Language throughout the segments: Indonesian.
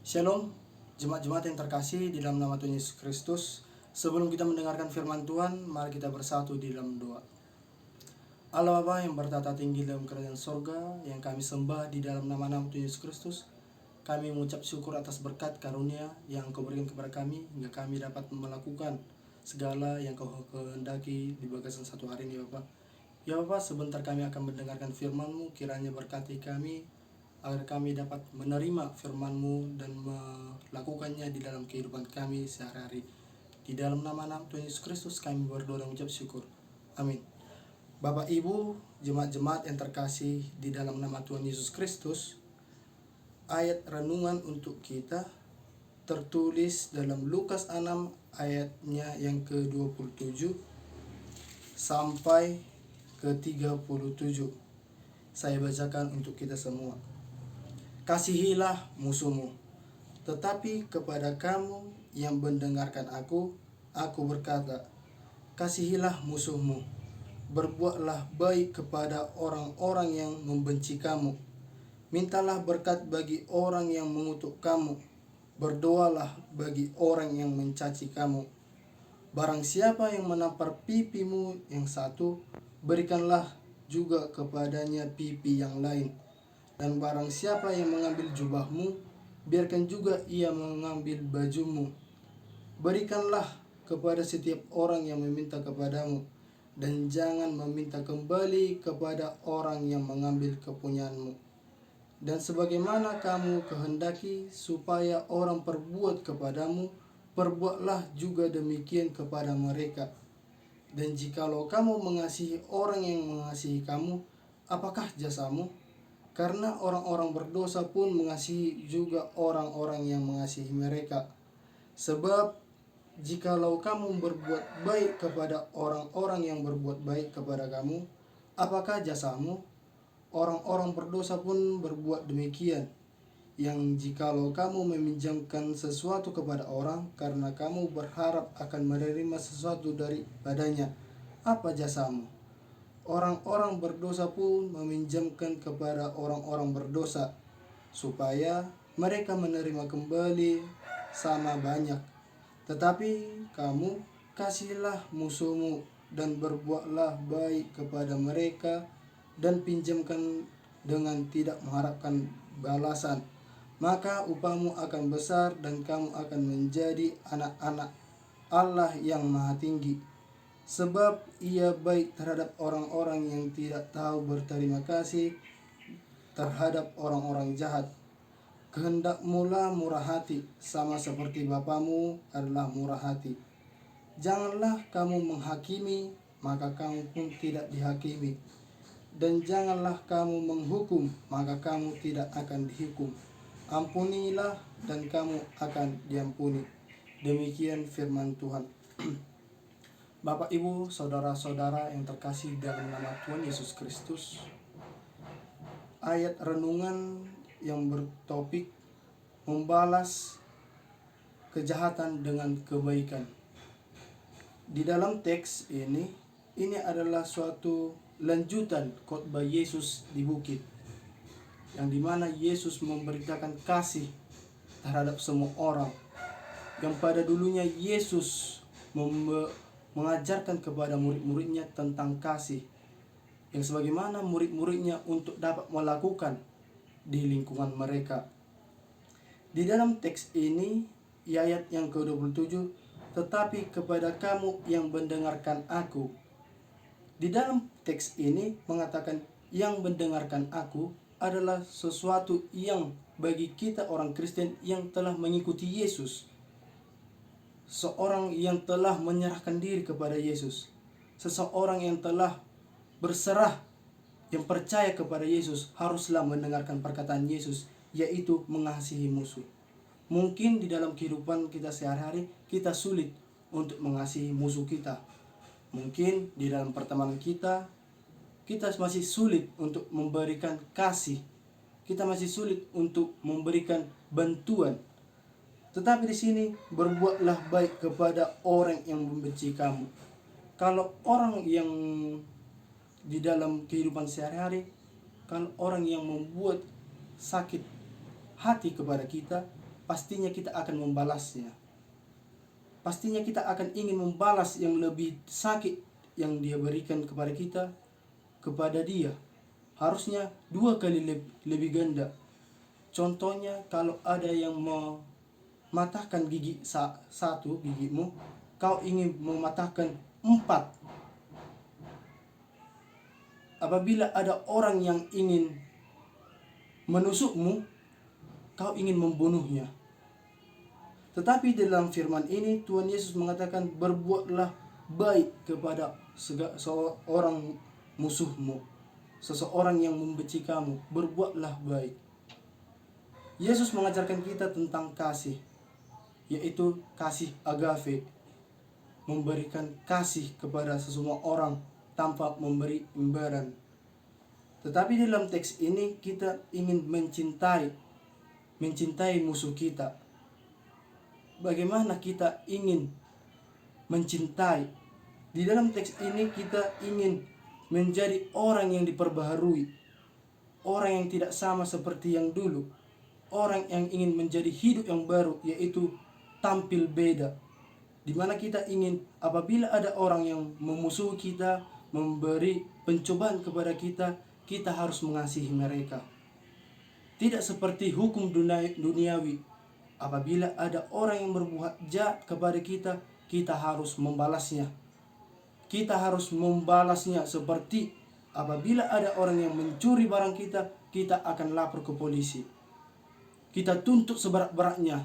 Shalom, jemaat-jemaat yang terkasih di dalam nama Tuhan Yesus Kristus. Sebelum kita mendengarkan firman Tuhan, mari kita bersatu di dalam doa. Allah Bapa yang bertata tinggi dalam kerajaan sorga, yang kami sembah di dalam nama-nama Tuhan Yesus Kristus, kami mengucap syukur atas berkat karunia yang Kau berikan kepada kami, hingga kami dapat melakukan segala yang Kau kehendaki di bagasan satu hari ini Bapa. Ya Bapa, sebentar kami akan mendengarkan firman-Mu, kiranya berkati kami, agar kami dapat menerima firman-Mu dan melakukannya di dalam kehidupan kami sehari-hari. Di dalam nama Tuhan Yesus Kristus kami berdoa dan mengucap syukur. Amin. Bapak Ibu, jemaat-jemaat yang terkasih di dalam nama Tuhan Yesus Kristus, ayat renungan untuk kita tertulis dalam Lukas 6 ayatnya yang ke-27 sampai ke-37. Saya bacakan untuk kita semua. Kasihilah musuhmu, tetapi kepada kamu yang mendengarkan aku berkata, kasihilah musuhmu, berbuatlah baik kepada orang-orang yang membenci kamu, mintalah berkat bagi orang yang mengutuk kamu, berdoalah bagi orang yang mencaci kamu. Barang siapa yang menampar pipimu yang satu, berikanlah juga kepadanya pipi yang lain. Dan barang siapa yang mengambil jubahmu, biarkan juga ia mengambil bajumu. Berikanlah kepada setiap orang yang meminta kepadamu, dan jangan meminta kembali kepada orang yang mengambil kepunyaanmu. Dan sebagaimana kamu kehendaki supaya orang perbuat kepadamu, perbuatlah juga demikian kepada mereka. Dan jikalau kamu mengasihi orang yang mengasihi kamu, apakah jasamu? Karena orang-orang berdosa pun mengasihi juga orang-orang yang mengasihi mereka. Sebab jikalau kamu berbuat baik kepada orang-orang yang berbuat baik kepada kamu, apakah jasamu? Orang-orang berdosa pun berbuat demikian. Yang jikalau kamu meminjamkan sesuatu kepada orang karena kamu berharap akan menerima sesuatu daripadanya, apa jasamu? Orang-orang berdosa pun meminjamkan kepada orang-orang berdosa, supaya mereka menerima kembali sama banyak. Tetapi kamu kasihilah musuhmu, dan berbuatlah baik kepada mereka, dan pinjamkan dengan tidak mengharapkan balasan. Maka upahmu akan besar, dan kamu akan menjadi anak-anak Allah yang Maha Tinggi. Sebab ia baik terhadap orang-orang yang tidak tahu berterima kasih terhadap orang-orang jahat. Kehendakmulah murah hati, sama seperti Bapamu adalah murah hati. Janganlah kamu menghakimi, maka kamu pun tidak dihakimi. Dan janganlah kamu menghukum, maka kamu tidak akan dihukum. Ampunilah, dan kamu akan diampuni. Demikian firman Tuhan. Bapak, Ibu, saudara-saudara yang terkasih dalam nama Tuhan Yesus Kristus, ayat renungan yang bertopik membalas kejahatan dengan kebaikan. Di dalam teks ini adalah suatu lanjutan khotbah Yesus di bukit, yang dimana Yesus memberitakan kasih terhadap semua orang. Yang pada dulunya Yesus mengajarkan kepada murid-muridnya tentang kasih, yang sebagaimana murid-muridnya untuk dapat melakukan di lingkungan mereka. Di dalam teks ini, ayat yang ke-27, tetapi kepada kamu yang mendengarkan aku. Di dalam teks ini mengatakan yang mendengarkan aku adalah sesuatu yang bagi kita orang Kristen yang telah mengikuti Yesus, seorang yang telah menyerahkan diri kepada Yesus, seseorang yang telah berserah, yang percaya kepada Yesus, haruslah mendengarkan perkataan Yesus, yaitu mengasihi musuh. Mungkin di dalam kehidupan kita sehari-hari kita sulit untuk mengasihi musuh kita. Mungkin di dalam pertemanan kita masih sulit untuk memberikan kasih, kita masih sulit untuk memberikan bantuan. Tetapi di sini, berbuatlah baik kepada orang yang membenci kamu. Kalau orang yang di dalam kehidupan sehari-hari, kalau orang yang membuat sakit hati kepada kita, pastinya kita akan membalasnya. Pastinya kita akan ingin membalas yang lebih sakit yang dia berikan kepada kita, kepada dia. Harusnya 2 kali lebih ganda. Contohnya kalau ada yang mematahkan gigi satu gigimu, kau ingin mematahkan 4. Apabila ada orang yang ingin menusukmu, kau ingin membunuhnya. Tetapi dalam firman ini Tuhan Yesus mengatakan, berbuatlah baik kepada seorang musuhmu, seseorang yang membenci kamu, berbuatlah baik. Yesus mengajarkan kita tentang kasih, yaitu kasih agape, memberikan kasih kepada semua orang tanpa memberi imbalan. Tetapi dalam teks ini kita ingin mencintai musuh kita. Bagaimana kita ingin mencintai? Di dalam teks ini kita ingin menjadi orang yang diperbaharui, orang yang tidak sama seperti yang dulu, orang yang ingin menjadi hidup yang baru, yaitu tampil beda. Di mana kita ingin apabila ada orang yang memusuhi kita, memberi pencobaan kepada kita, kita harus mengasihi mereka. Tidak seperti hukum duniawi. Apabila ada orang yang berbuat jahat kepada kita, kita harus membalasnya. Kita harus membalasnya seperti apabila ada orang yang mencuri barang kita, kita akan lapor ke polisi. Kita tuntut seberat-beratnya.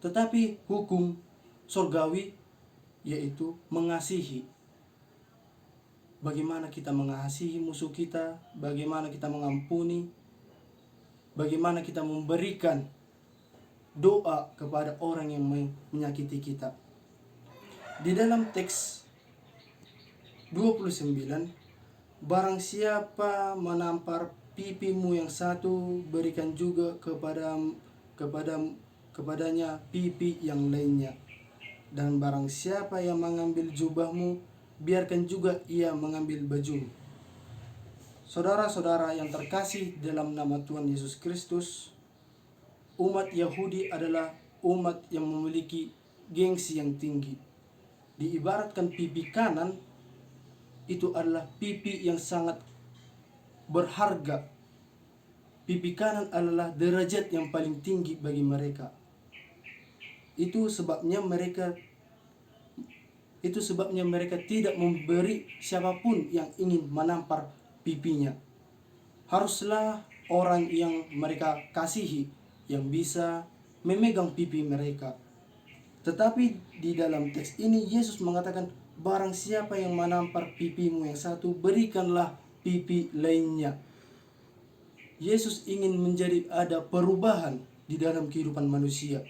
Tetapi hukum surgawi yaitu mengasihi. Bagaimana kita mengasihi musuh kita, bagaimana kita mengampuni, bagaimana kita memberikan doa kepada orang yang menyakiti kita. Di dalam teks 29, barang siapa menampar pipimu yang satu, berikan juga kepadanya pipi yang lainnya. Dan barang siapa yang mengambil jubahmu, biarkan juga ia mengambil bajumu. Saudara-saudara yang terkasih dalam nama Tuhan Yesus Kristus, umat Yahudi adalah umat yang memiliki gengsi yang tinggi. Diibaratkan pipi kanan itu adalah pipi yang sangat berharga. Pipi kanan adalah derajat yang paling tinggi bagi mereka. Itu sebabnya mereka tidak memberi siapapun yang ingin menampar pipinya. Haruslah orang yang mereka kasihi yang bisa memegang pipi mereka. Tetapi di dalam teks ini Yesus mengatakan, barang siapa yang menampar pipimu yang satu, berikanlah pipi lainnya. Yesus ingin menjadi ada perubahan di dalam kehidupan manusia.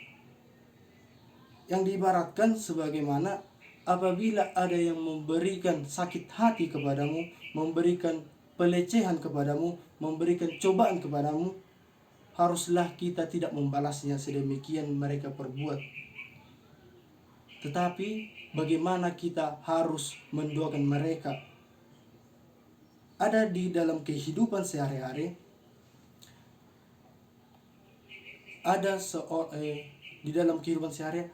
Yang diibaratkan sebagaimana apabila ada yang memberikan sakit hati kepadamu, memberikan pelecehan kepadamu, memberikan cobaan kepadamu, haruslah kita tidak membalasnya sedemikian mereka perbuat. Tetapi bagaimana kita harus mendoakan mereka? Ada di dalam kehidupan sehari-hari, di dalam kehidupan sehari-hari,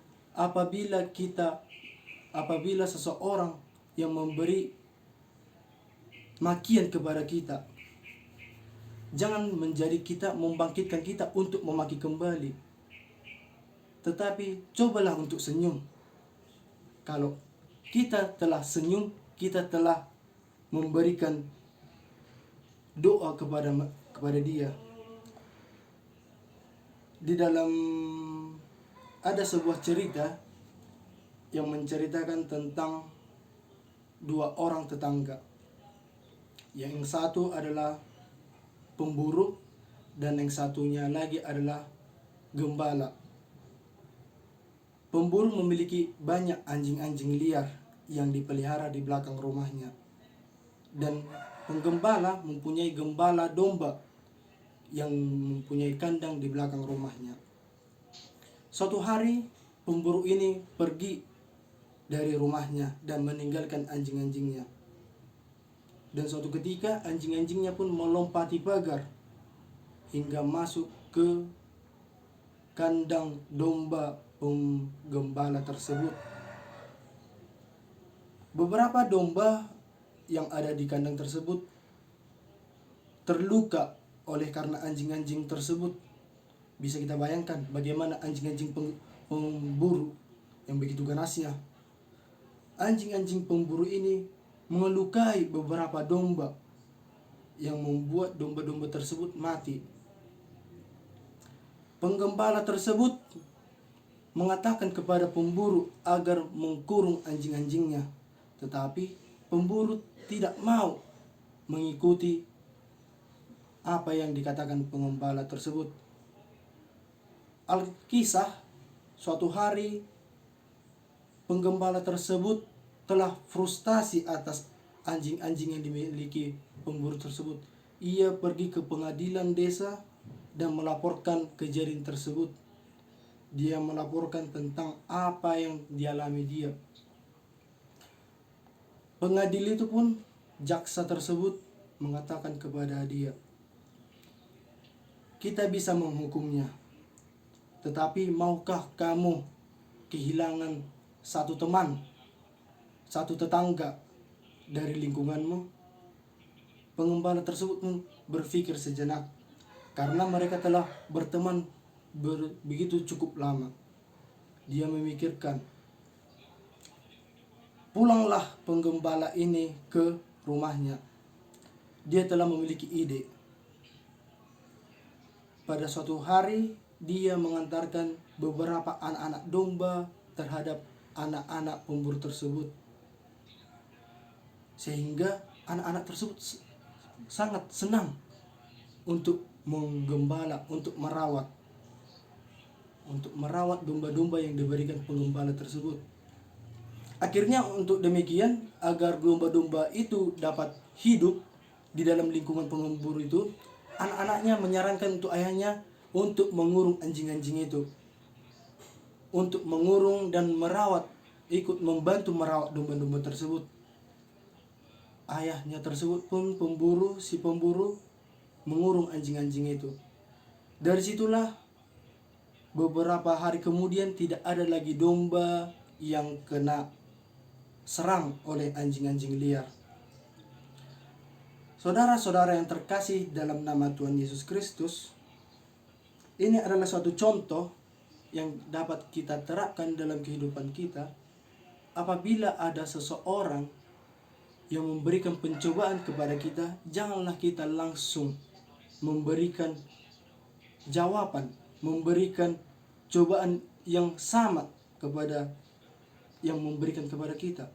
apabila seseorang yang memberi makian kepada kita, jangan menjadi kita membangkitkan kita untuk memaki kembali. Tetapi cobalah untuk senyum. Kalau kita telah senyum, kita telah memberikan doa kepada dia. Di dalam ada sebuah cerita yang menceritakan tentang 2 orang tetangga. Yang satu adalah pemburu dan yang satunya lagi adalah gembala. Pemburu memiliki banyak anjing-anjing liar yang dipelihara di belakang rumahnya. Dan penggembala mempunyai gembala domba yang mempunyai kandang di belakang rumahnya. Suatu hari pemburu ini pergi dari rumahnya dan meninggalkan anjing-anjingnya. Dan suatu ketika anjing-anjingnya pun melompati pagar hingga masuk ke kandang domba penggembala tersebut. Beberapa domba yang ada di kandang tersebut terluka oleh karena anjing-anjing tersebut. Bisa kita bayangkan bagaimana anjing-anjing pemburu yang begitu ganasnya. Anjing-anjing pemburu ini melukai beberapa domba yang membuat domba-domba tersebut mati. Penggembala tersebut mengatakan kepada pemburu agar mengkurung anjing-anjingnya, tetapi pemburu tidak mau mengikuti apa yang dikatakan penggembala tersebut. Alkisah, suatu hari penggembala tersebut telah frustasi atas anjing-anjing yang dimiliki pemburu tersebut. Ia pergi ke pengadilan desa dan melaporkan kejadian tersebut. Dia melaporkan tentang apa yang dialami dia. Pengadil itu pun, jaksa tersebut mengatakan kepada dia, kita bisa menghukumnya, tetapi maukah kamu kehilangan satu teman, satu tetangga dari lingkunganmu? Penggembala tersebut pun berpikir sejenak, karena mereka telah berteman begitu cukup lama. Dia memikirkan, pulanglah penggembala ini ke rumahnya. Dia telah memiliki ide. Pada suatu hari dia mengantarkan beberapa anak-anak domba terhadap anak-anak pemburu tersebut, sehingga anak-anak tersebut sangat senang untuk menggembala, untuk merawat domba-domba yang diberikan penggembala tersebut. Akhirnya untuk demikian, agar domba-domba itu dapat hidup di dalam lingkungan pemburu itu, anak-anaknya menyarankan untuk ayahnya untuk mengurung anjing-anjing itu, untuk mengurung dan merawat, ikut membantu merawat domba-domba tersebut. Ayahnya tersebut pun si pemburu mengurung anjing-anjing itu. Dari situlah beberapa hari kemudian tidak ada lagi domba yang kena serang oleh anjing-anjing liar. Saudara-saudara yang terkasih dalam nama Tuhan Yesus Kristus, ini adalah suatu contoh yang dapat kita terapkan dalam kehidupan kita. Apabila ada seseorang yang memberikan pencobaan kepada kita, janganlah kita langsung memberikan jawaban, memberikan cobaan yang sama kepada yang memberikan kepada kita.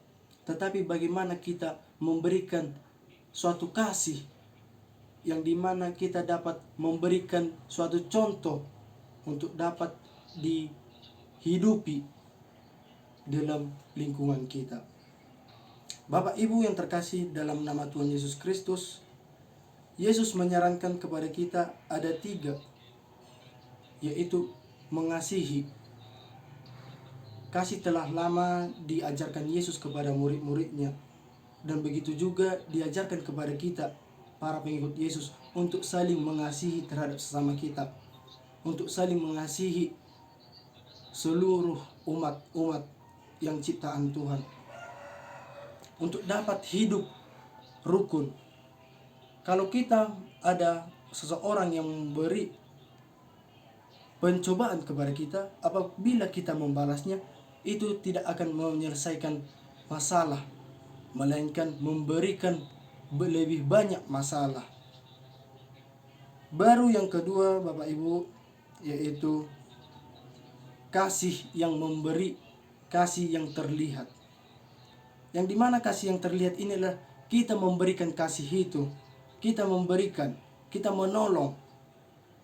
Tetapi bagaimana kita memberikan suatu kasih yang dimana kita dapat memberikan suatu contoh untuk dapat dihidupi dalam lingkungan kita. Bapak Ibu yang terkasih dalam nama Tuhan Yesus Kristus, Yesus menyarankan kepada kita ada 3, yaitu mengasihi. Kasih telah lama diajarkan Yesus kepada murid-muridnya, dan begitu juga diajarkan kepada kita, para pengikut Yesus, untuk saling mengasihi terhadap sesama kita, untuk saling mengasihi seluruh umat-umat yang ciptaan Tuhan, untuk dapat hidup rukun. Kalau kita ada seseorang yang memberi pencobaan kepada kita, apabila kita membalasnya, itu tidak akan menyelesaikan masalah, melainkan memberikan lebih banyak masalah. Baru yang kedua, Bapak Ibu, yaitu kasih yang memberi, kasih yang terlihat. Yang dimana kasih yang terlihat inilah kita memberikan kasih itu, kita memberikan, kita menolong,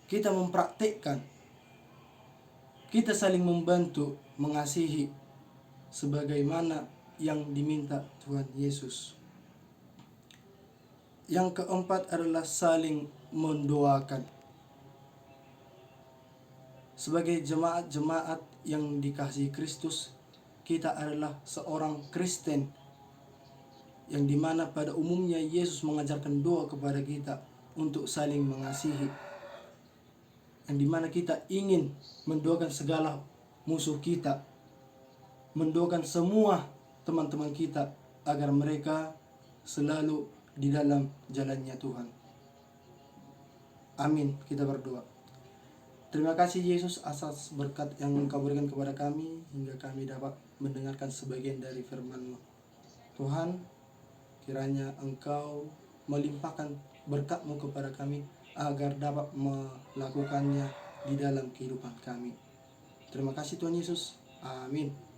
kita mempraktekkan, kita saling membantu, mengasihi sebagaimana yang diminta Tuhan Yesus. Yang keempat adalah saling mendoakan. Sebagai jemaat-jemaat yang dikasihi Kristus, kita adalah seorang Kristen yang dimana pada umumnya Yesus mengajarkan doa kepada kita untuk saling mengasihi. yang dimana kita ingin mendoakan segala musuh kita, mendoakan semua teman-teman kita agar mereka selalu di dalam jalannya Tuhan. Amin. Kita berdoa. Terima kasih Yesus atas berkat yang Engkau berikan kepada kami hingga kami dapat mendengarkan sebagian dari firman-Mu. Tuhan, kiranya Engkau melimpahkan berkat-Mu kepada kami agar dapat melakukannya di dalam kehidupan kami. Terima kasih Tuhan Yesus. Amin.